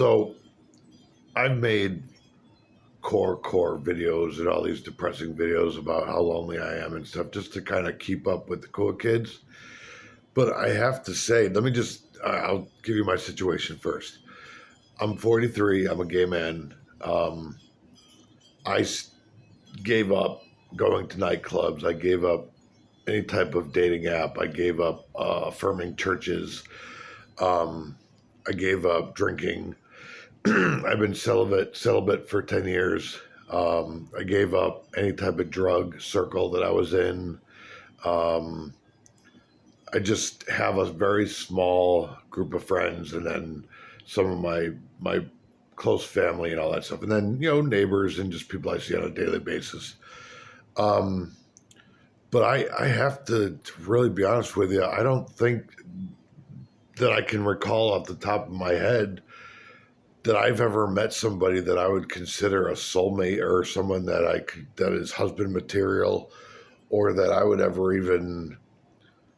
So I've made core videos and all these depressing videos about how lonely I am and stuff just to kind of keep up with the cool kids. But I have to say, I'll give you my situation first. I'm 43. I'm a gay man. I gave up going to nightclubs. I gave up any type of dating app. I gave up affirming churches. Um, I gave up drinking. I've been celibate for 10 years. I gave up any type of drug circle that I was in. Um, I just have a very small group of friends, and then some of my close family and all that stuff, and then neighbors and just people I see on a daily basis. Um, but I have to really be honest with you. I don't think that I can recall off the top of my head that I've ever met somebody that I would consider a soulmate or someone that is husband material, or that I would ever even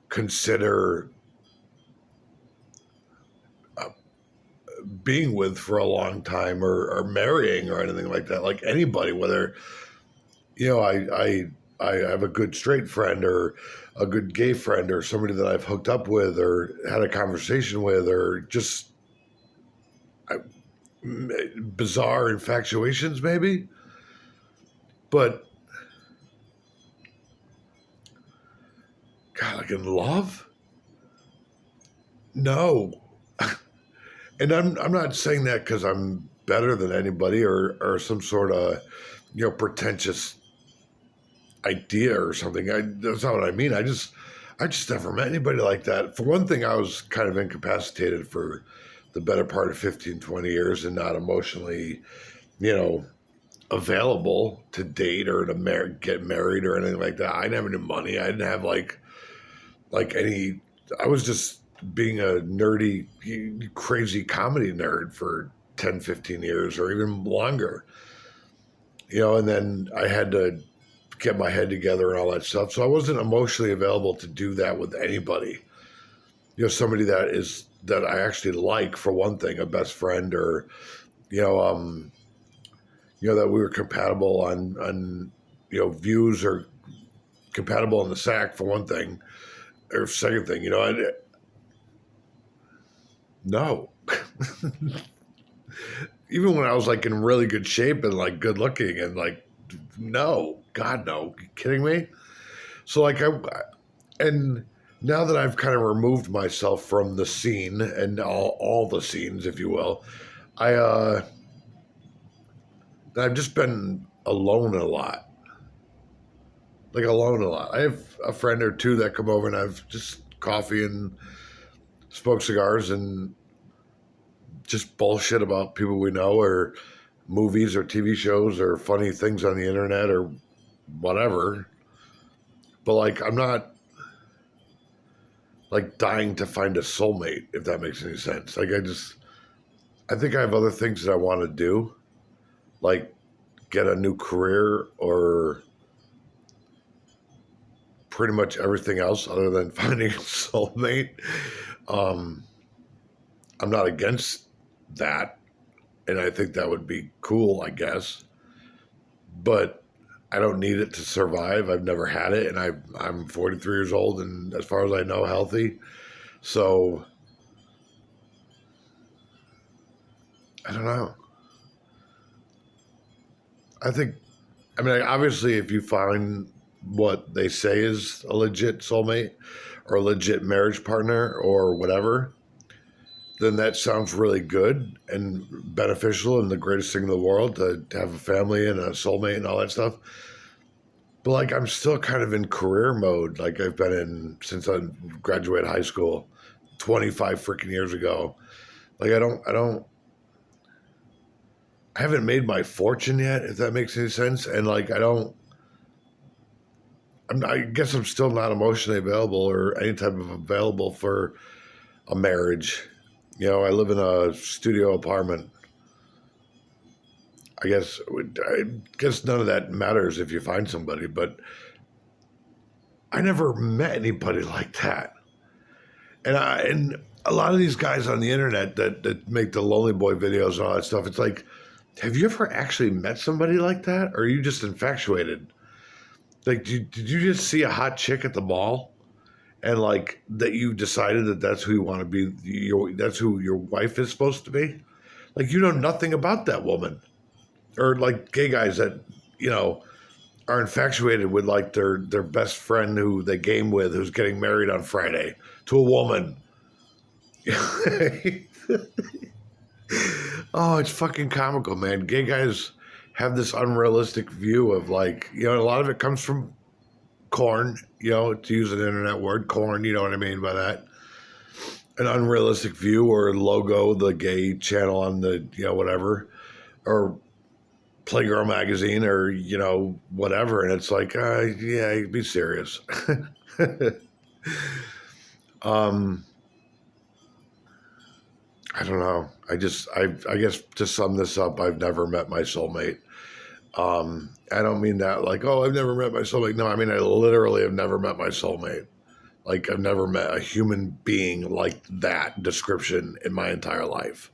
consider uh, being with for a long time, or marrying or anything like that. Like anybody, whether I have a good straight friend or a good gay friend or somebody that I've hooked up with or had a conversation with, or just I, bizarre infatuations maybe. But God, like in love? No. And I'm not saying that because I'm better than anybody, or some sort of pretentious idea or something. That's not what I mean. I just never met anybody like that. For one thing, I was kind of incapacitated for the better part of 15, 20 years, and not emotionally, you know, available to date or to get married or anything like that. I didn't have any money. I didn't have like any. I was just being a nerdy, crazy comedy nerd for 10, 15 years or even longer. And then I had to get my head together and all that stuff. So I wasn't emotionally available to do that with anybody. Somebody that I actually like, for one thing, a best friend, or you know, um, that we were compatible on views, or compatible in the sack, for one thing, or second thing, no. Even when I was like in really good shape and like good looking and like, no, God, no. You kidding me? So and now that I've kind of removed myself from the scene and all the scenes, if you will, I I've just been alone a lot. Like alone a lot. I have a friend or two that come over and I've just coffee and smoked cigars and just bullshit about people we know, or movies or TV shows or funny things on the internet or whatever. But like, I'm not like dying to find a soulmate, if that makes any sense. Like, I think I have other things that I want to do, like get a new career or pretty much everything else other than finding a soulmate. Um, I'm not against that, and I think that would be cool, I guess. But I don't need it to survive. I've never had it, and I'm 43 years old, and as far as I know, healthy. So I don't know. I think, I mean, obviously, if you find what they say is a legit soulmate or a legit marriage partner or whatever, then that sounds really good and beneficial and the greatest thing in the world to have a family and a soulmate and all that stuff. But like, I'm still kind of in career mode, like I've been in since I graduated high school 25 freaking years ago. Like, I haven't made my fortune yet, if that makes any sense. And like, I guess I'm still not emotionally available or any type of available for a marriage. I live in a studio apartment. I guess none of that matters if you find somebody, but I never met anybody like that. And a lot of these guys on the internet that make the lonely boy videos and all that stuff, it's like, have you ever actually met somebody like that? Or are you just infatuated? Like, did you just see a hot chick at the mall and like that you decided that that's who you want to be? That's who your wife is supposed to be? Like, you know nothing about that woman. Or like gay guys that, you know, are infatuated with like their best friend who they game with who's getting married on Friday to a woman. Oh, it's fucking comical, man. Gay guys have this unrealistic view of like, you know, a lot of it comes from corn, you know, to use an internet word, corn, you know what I mean by that. An unrealistic view or logo, the gay channel on the, you know, whatever, or Playgirl magazine or, you know, whatever. And it's like, yeah, be serious. um, I don't know. I guess to sum this up, I've never met my soulmate. I don't mean that like, oh, I've never met my soulmate. No, I mean, I literally have never met my soulmate. Like, I've never met a human being like that description in my entire life.